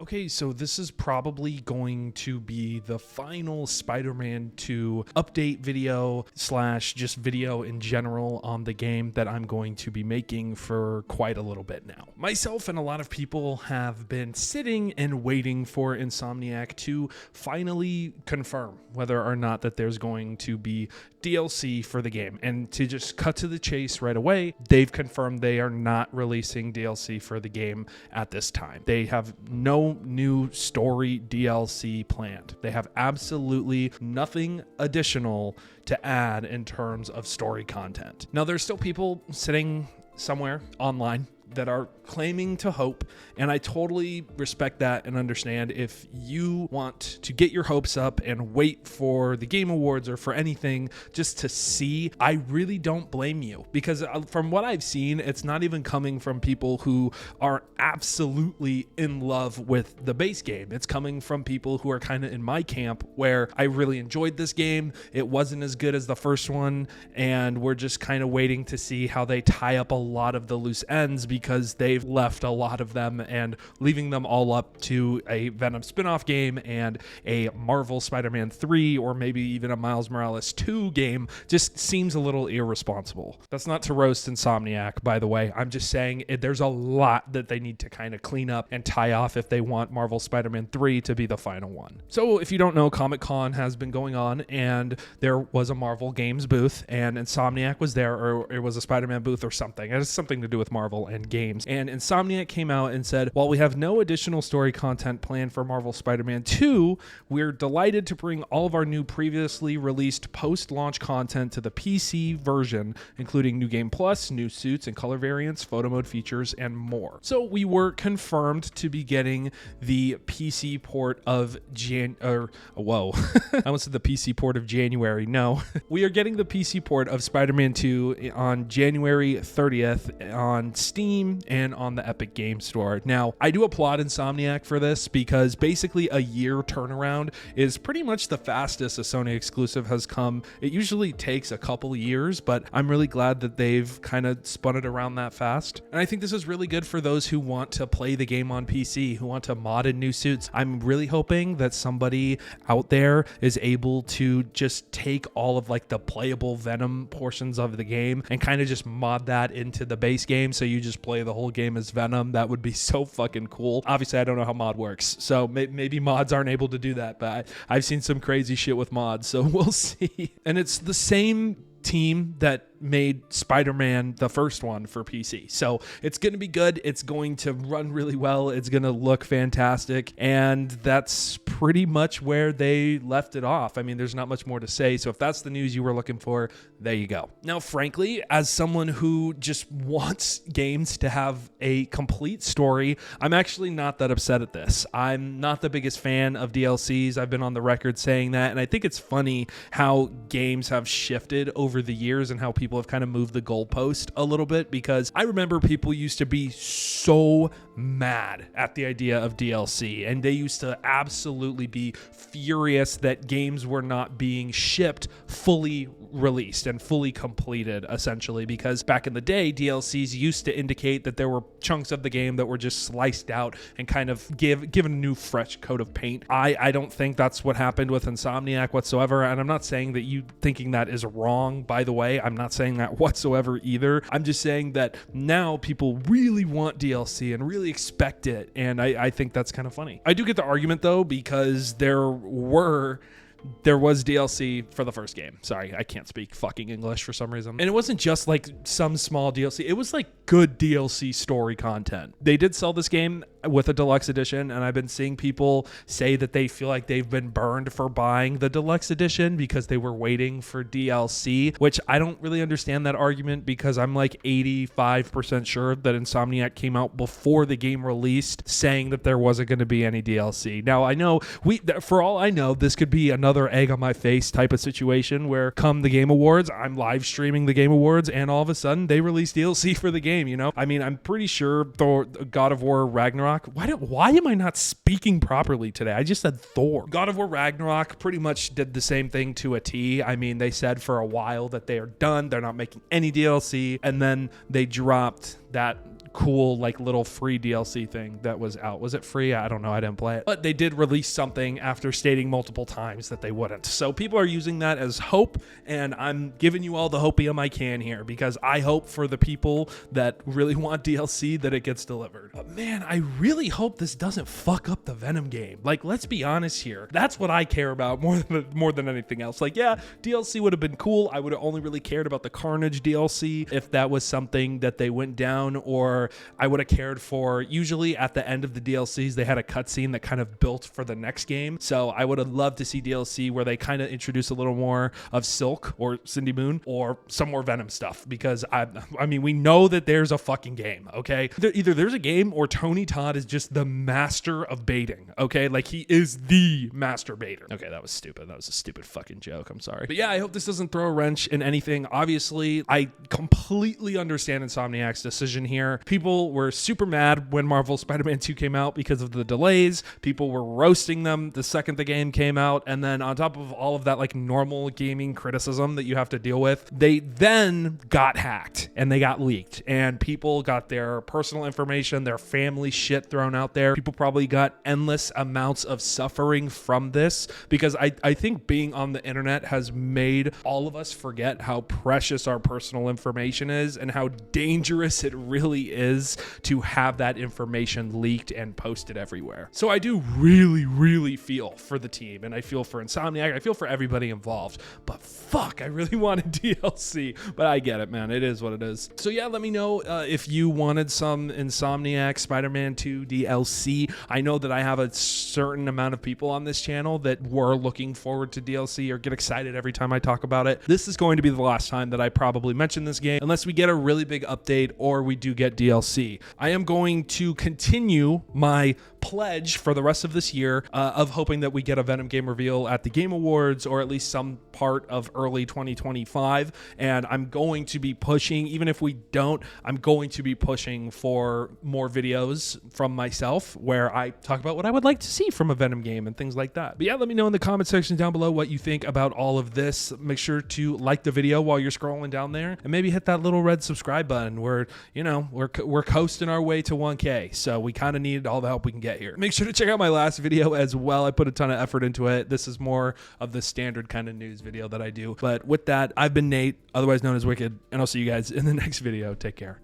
Okay, so this is probably going to be the final Spider-Man 2 update video slash just video in general on the game that I'm going to be making for quite a little bit now. Myself and a lot of people have been sitting and waiting for Insomniac to finally confirm whether or not that there's going to be DLC for the game. And to just cut to the chase right away, they've confirmed they are not releasing DLC for the game at this time. They have no new story DLC planned. They have absolutely nothing additional to add in terms of story content. Now, there's still people sitting somewhere online that are claiming to hope, and I totally respect that and understand if you want to get your hopes up and wait for the Game Awards or for anything just to see. I really don't blame you, because from what I've seen, it's not even coming from people who are absolutely in love with the base game. It's coming from people who are kind of in my camp, where I really enjoyed this game. It wasn't as good as the first one, and we're just kind of waiting to see how they tie up a lot of the loose ends, because they've left a lot of them and leaving them all up to a Venom spin-off game and a Marvel Spider-Man 3 or maybe even a Miles Morales 2 game just seems a little irresponsible. That's not to roast Insomniac, by the way. I'm just saying there's a lot that they need to kind of clean up and tie off if they want Marvel Spider-Man 3 to be the final one. So if you don't know, Comic-Con has been going on, and there was a Marvel Games booth, and Insomniac was there, or it was a Spider-Man booth or something. It has something to do with Marvel and games. And Insomniac came out and said, while we have no additional story content planned for Marvel Spider-Man 2, we're delighted to bring all of our new previously released post-launch content to the PC version, including new game plus, new suits and color variants, photo mode features, and more. So we were confirmed to be getting the PC port of I almost said the PC port of January. No, we are getting the PC port of Spider-Man 2 on January 30th on Steam and on the Epic Game Store. Now, I do applaud Insomniac for this, because basically a year turnaround is pretty much the fastest a Sony exclusive has come. It usually takes a couple of years, but I'm really glad that they've kind of spun it around that fast. And I think this is really good for those who want to play the game on PC, who want to mod in new suits. I'm really hoping that somebody out there is able to just take all of like the playable Venom portions of the game and kind of just mod that into the base game, so you just play the whole game as Venom. That would be so fucking cool. Obviously, I don't know how mod works, so maybe mods aren't able to do that, but I've seen some crazy shit with mods, so we'll see. And it's the same team that made Spider-Man the first one for PC. So it's going to be good. It's going to run really well. It's going to look fantastic. And that's pretty much where they left it off. I mean, there's not much more to say. So if that's the news you were looking for, there you go. Now, frankly, as someone who just wants games to have a complete story, I'm actually not that upset at this. I'm not the biggest fan of DLCs. I've been on the record saying that. And I think it's funny how games have shifted over the years and how people have kind of moved the goalpost a little bit, because I remember people used to be so mad at the idea of DLC, and they used to absolutely be furious that games were not being shipped fully released and fully completed, essentially, because back in the day, DLCs used to indicate that there were chunks of the game that were just sliced out and kind of given a new fresh coat of paint. I don't think that's what happened with Insomniac whatsoever, and I'm not saying that you thinking that is wrong, by the way. I'm not saying that whatsoever either. I'm just saying that now people really want DLC and really expect it, and I think that's kind of funny. I do get the argument, though, because there was DLC for the first game. Sorry, I can't speak fucking English for some reason. And it wasn't just like some small DLC. It was like good DLC story content. They did sell this game with a deluxe edition, and I've been seeing people say that they feel like they've been burned for buying the deluxe edition because they were waiting for DLC, which I don't really understand that argument, because I'm like 85% sure that Insomniac came out before the game released saying that there wasn't going to be any DLC. Now, I know for all I know, this could be another egg on my face type of situation where come the Game Awards, I'm live streaming the Game Awards, and all of a sudden they release DLC for the game, you know? I mean, I'm pretty sure God of War Ragnarok, why am I not speaking properly today? I just said Thor. God of War Ragnarok pretty much did the same thing to a T. I mean, they said for a while that they are done. They're not making any DLC. And then they dropped that cool like little free DLC thing that was out. Was it free? I don't know. I didn't play it. But they did release something after stating multiple times that they wouldn't. So people are using that as hope, and I'm giving you all the hopium I can here because I hope for the people that really want DLC that it gets delivered. But man, I really hope this doesn't fuck up the Venom game. Like, let's be honest here. That's what I care about more than anything else. Like, yeah, DLC would have been cool. I would have only really cared about the Carnage DLC if that was something that they went down, or I would have cared for, usually at the end of the DLCs, they had a cutscene that kind of built for the next game. So I would have loved to see DLC where they kind of introduce a little more of Silk or Cindy Moon or some more Venom stuff, because I mean, we know that there's a fucking game, okay? Either there's a game or Tony Todd is just the master of baiting, okay? Like, he is the master baiter. Okay, that was stupid. That was a stupid fucking joke. I'm sorry. But yeah, I hope this doesn't throw a wrench in anything. Obviously, I completely understand Insomniac's decision here. People were super mad when Marvel Spider-Man 2 came out because of the delays. People were roasting them the second the game came out. And then on top of all of that, like, normal gaming criticism that you have to deal with, they then got hacked and they got leaked, and people got their personal information, their family shit thrown out there. People probably got endless amounts of suffering from this, because I think being on the internet has made all of us forget how precious our personal information is and how dangerous it really is to have that information leaked and posted everywhere. So I do really feel for the team, and I feel for Insomniac. I feel for everybody involved, but fuck, I really wanted DLC, but I get it, man. It is what it is. So yeah, let me know if you wanted some Insomniac Spider-Man 2 DLC. I know that I have a certain amount of people on this channel that were looking forward to DLC or get excited every time I talk about it. This is going to be the last time that I probably mention this game, unless we get a really big update or we do get DLC. I am going to continue my pledge for the rest of this year of hoping that we get a Venom game reveal at the Game Awards, or at least some part of early 2025. And I'm going to be pushing, even if we don't, I'm going to be pushing for more videos from myself where I talk about what I would like to see from a Venom game and things like that. But yeah, let me know in the comment section down below what you think about all of this. Make sure to like the video while you're scrolling down there, and maybe hit that little red subscribe button. We're coasting our way to 1K, so we kind of need all the help we can get here. Make sure to check out my last video as well. I put a ton of effort into it. This is more of the standard kind of news video that I do. But with that, I've been Nate, otherwise known as Wicked, and I'll see you guys in the next video. Take care.